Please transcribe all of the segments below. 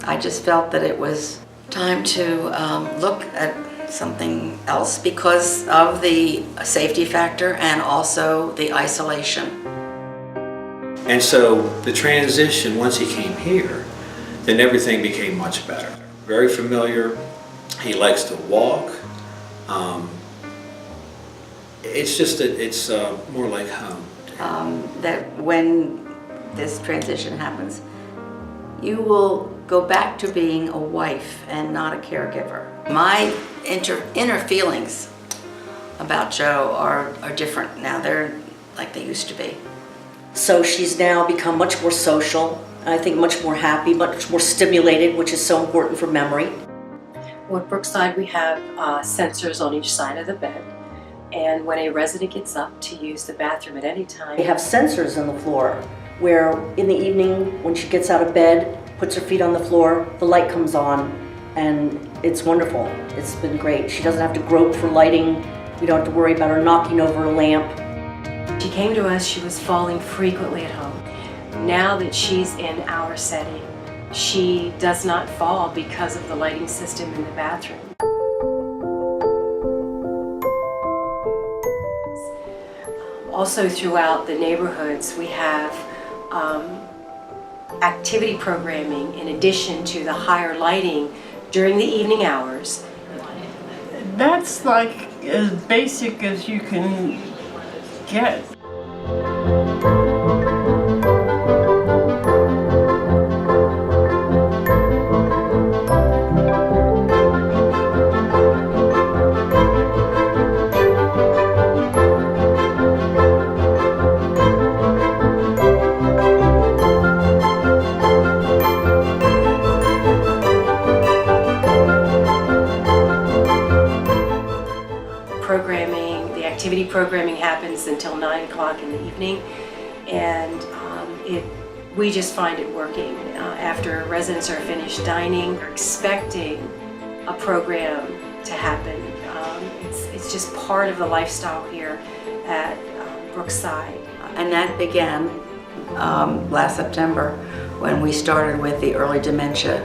I just felt that it was time to look at something else because of the safety factor and also the isolation. And so the transition, once he came here, then everything became much better. Very familiar. He likes to walk. It's just that it's more like home. That when this transition happens, you will go back to being a wife and not a caregiver. My inner feelings about Joe are different now. They're like they used to be. So she's now become much more social, I think much more happy, much more stimulated, which is so important for memory. Well, at Brookside, we have sensors on each side of the bed. And when a resident gets up to use the bathroom at any time, They have sensors on the floor where in the evening when she gets out of bed, puts her feet on the floor, the light comes on, and it's wonderful. It's been great. She doesn't have to grope for lighting. We don't have to worry about her knocking over a lamp. she came to us, she was falling frequently at home. Now that she's in our setting, she does not fall because of the lighting system in the bathroom. Also throughout the neighborhoods, we have activity programming in addition to the higher lighting during the evening hours. That's like as basic as you can get. The activity programming happens until 9 o'clock in the evening, and we just find it working. After residents are finished dining, they're expecting a program to happen. It's just part of the lifestyle here at Brookside. And that began last September when we started with the early dementia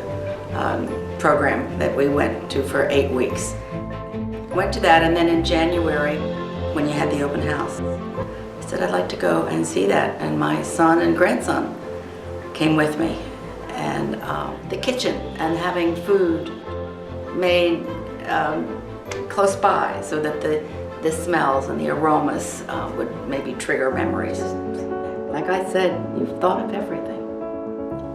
program that we went to for 8 weeks. Went to that, and then in January, when you had the open house, I said I'd like to go and see that, and my son and grandson came with me, and the kitchen and having food made close by so that the smells and the aromas would maybe trigger memories. Like I said, you've thought of everything.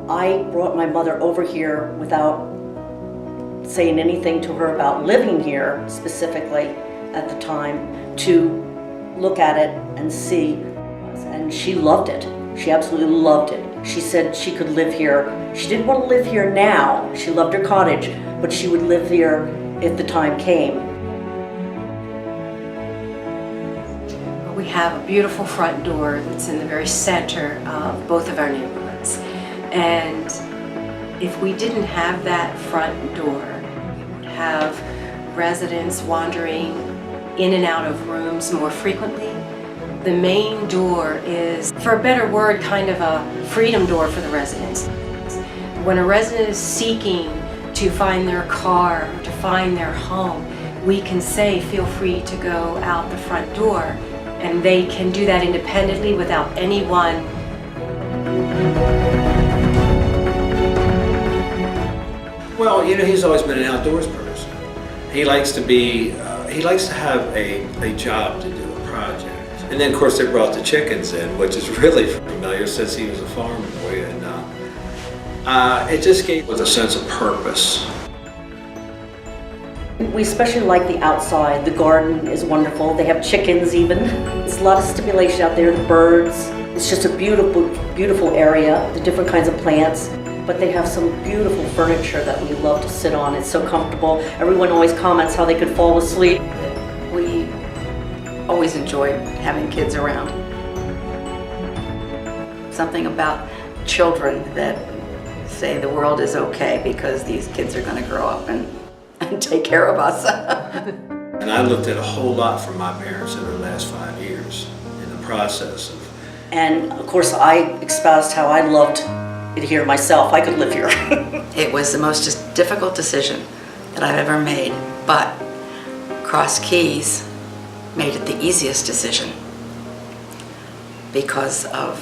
I brought my mother over here without saying anything to her about living here specifically at the time, to look at it and see, and she loved it. She absolutely loved it. She said she could live here. She didn't want to live here now. She loved her cottage, but she would live here if the time came. We have a beautiful front door that's in the very center of both of our neighborhoods. And if we didn't have that front door, we would have residents wandering in and out of rooms more frequently. The main door is, for a better word, kind of a freedom door for the residents. When a resident is seeking to find their car, or to find their home, we can say, feel free to go out the front door, and they can do that independently without anyone. Well, you know, he's always been an outdoors person. He likes to be, he likes to have a job to do, a project. And then, of course, they brought the chickens in, which is really familiar since he was a farm boy. And it just gave us a sense of purpose. We especially like the outside. The garden is wonderful. They have chickens even. There's a lot of stimulation out there, the birds. It's just a beautiful, beautiful area, the different kinds of plants. But they have some beautiful furniture that we love to sit on. It's so comfortable. Everyone always comments how they could fall asleep. We always enjoy having kids around. Something about children that say the world is okay because these kids are going to grow up and take care of us. And I looked at a whole lot from my parents in the last 5 years in the process of. And of course I espoused how I loved it here myself. I could live here. It was the most difficult decision that I've ever made, but Cross Keys made it the easiest decision because of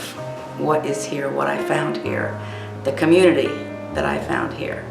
what is here, what I found here, the community that I found here.